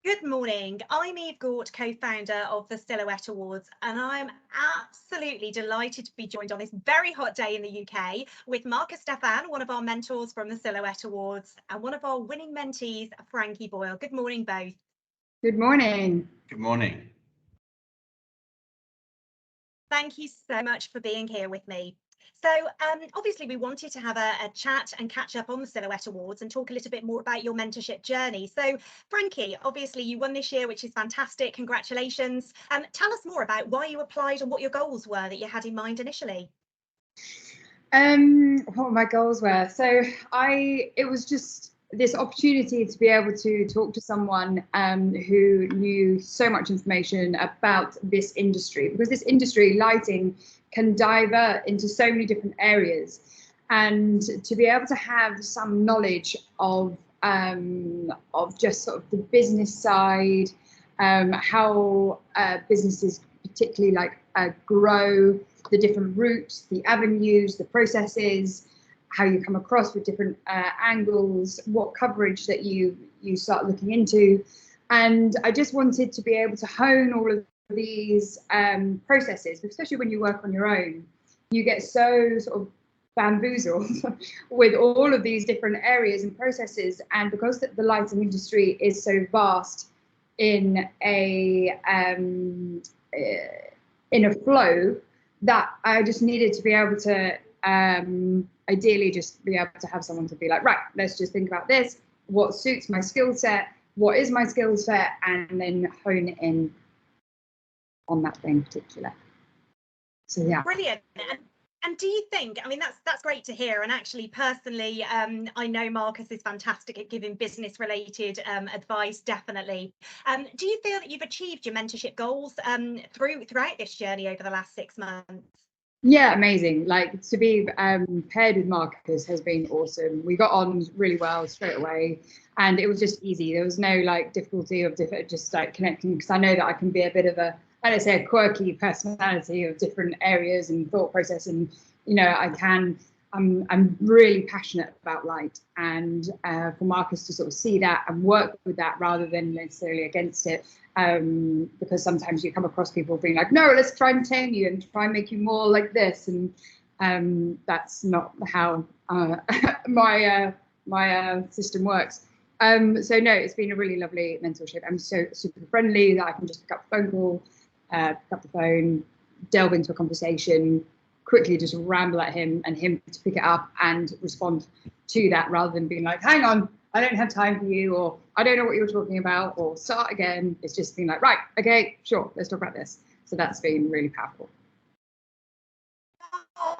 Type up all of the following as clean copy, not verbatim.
Good morning. I'm Eve Gaut, co-founder of the Silhouette Awards, and I'm absolutely delighted to be joined on this very hot day in the UK with Marcus Steffen, one of our mentors from the Silhouette Awards, and one of our winning mentees, Frankie Boyle. Good morning, both. Good morning. Good morning. Thank you so much for being here with me. So obviously we wanted to have a chat and catch up on the Silhouette Awards and talk a little bit more about your mentorship journey. So Frankie, obviously you won this year, which is fantastic. Congratulations. Tell us more about why you applied and what your goals were that you had in mind initially. What my goals were. So it was just this opportunity to be able to talk to someone who knew so much information about this industry, because this industry, lighting, can divert into so many different areas, and to be able to have some knowledge of just sort of the business side, how businesses particularly grow, the different routes, the avenues, the processes, how you come across with different angles, what coverage that you start looking into. And I just wanted to be able to hone all of these processes, especially when you work on your own. You get so sort of bamboozled with all of these different areas and processes, and because the lighting industry is so vast in a flow, that I just needed to be able to ideally just be able to have someone to be like, right, let's just think about this, what suits my skill set, what is my skill set, and then hone it in on that thing in particular. So yeah. Brilliant. And do you think, I mean, that's great to hear. And actually, personally, I know Marcus is fantastic at giving business related advice, definitely. Do you feel that you've achieved your mentorship goals throughout this journey over the last 6 months? Yeah, amazing. Like, to be paired with Marcus has been awesome. We got on really well straight away, and it was just easy. There was no difficulty of just connecting, because I know that I can be a bit of a quirky personality of different areas and thought process, and I'm really passionate about light, and for Marcus to sort of see that and work with that rather than necessarily against it, because sometimes you come across people being like, no, let's try and tame you and try and make you more like this, and that's not how my system works. So no, it's been a really lovely mentorship. I'm so super friendly that I can just pick up the phone call, pick up the phone, delve into a conversation, quickly just ramble at him, and him to pick it up and respond to that, rather than being like, hang on, I don't have time for you, or I don't know what you're talking about, or start again. It's just been like, right, okay, sure, let's talk about this. So that's been really powerful.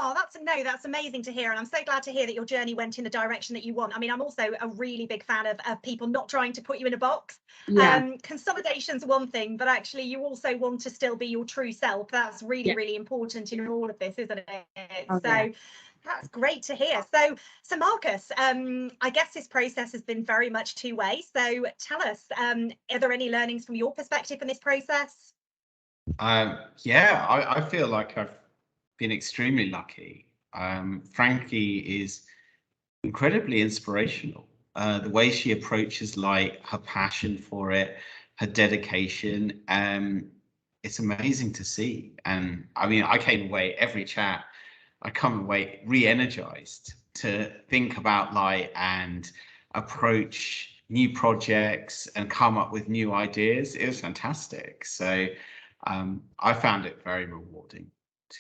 Oh, that's amazing to hear, and I'm so glad to hear that your journey went in the direction that you want. I mean, I'm also a really big fan of people not trying to put you in a box. Yeah. Consolidation's one thing, but actually you also want to still be your true self. That's really, really important in all of this, isn't it? Okay. So that's great to hear. So Marcus, I guess this process has been very much two-way. So tell us, are there any learnings from your perspective in this process? Yeah, I feel like I've been extremely lucky. Frankie is incredibly inspirational. The way she approaches light, her passion for it, her dedication, it's amazing to see. And I mean, I came away every chat, I come away re-energized to think about light and approach new projects and come up with new ideas. It was fantastic. So I found it very rewarding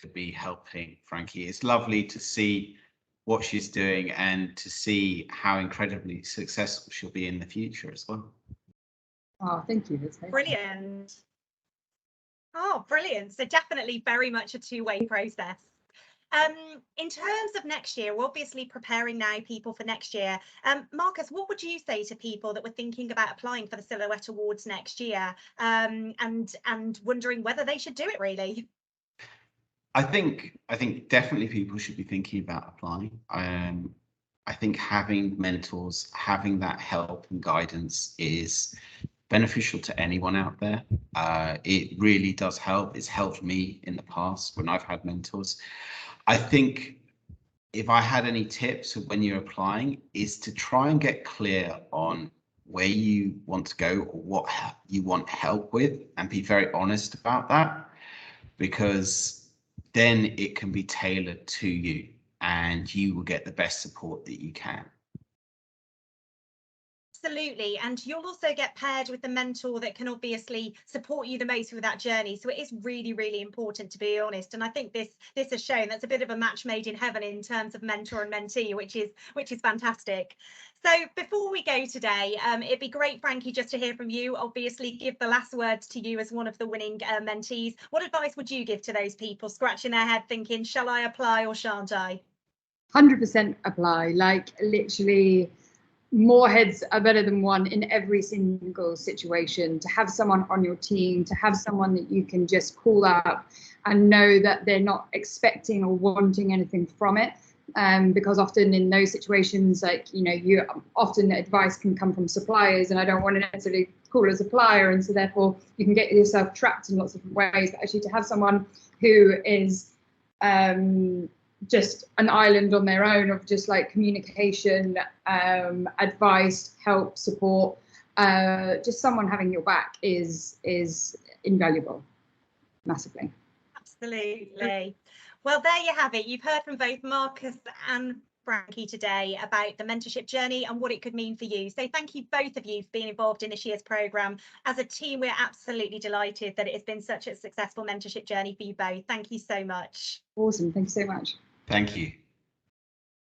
to be helping Frankie. It's lovely to see what she's doing and to see how incredibly successful she'll be in the future as well. Oh, thank you. Brilliant. Oh, brilliant. So definitely very much a two-way process. In terms of next year, we're obviously preparing now people for next year. Marcus, what would you say to people that were thinking about applying for the Silhouette Awards next year, and wondering whether they should do it, really? I think definitely people should be thinking about applying. I think having mentors, having that help and guidance is beneficial to anyone out there. It really does help. It's helped me in the past when I've had mentors. I think if I had any tips when you're applying, is to try and get clear on where you want to go or what you want help with, and be very honest about that, because then it can be tailored to you and you will get the best support that you can. Absolutely, and you'll also get paired with the mentor that can obviously support you the most with that journey. So it is really, really important, to be honest. And I think this has shown that's a bit of a match made in heaven in terms of mentor and mentee, which is fantastic. So before we go today, it'd be great, Frankie, just to hear from you. Obviously, give the last words to you as one of the winning mentees. What advice would you give to those people scratching their head thinking, shall I apply or shan't I? 100% apply. Like, literally, more heads are better than one in every single situation. To have someone on your team, to have someone that you can just call up and know that they're not expecting or wanting anything from it. Because often in those situations, like, you know, often advice can come from suppliers, and I don't want to necessarily call a supplier, and so therefore you can get yourself trapped in lots of different ways. But actually, to have someone who is just an island on their own of just like communication, advice, help, support, just someone having your back is invaluable, massively. Absolutely. Well, there you have it. You've heard from both Marcus and Frankie today about the mentorship journey and what it could mean for you. So thank you both of you for being involved in this year's programme. As a team, we're absolutely delighted that it has been such a successful mentorship journey for you both. Thank you so much. Awesome. Thank you so much. Thank you.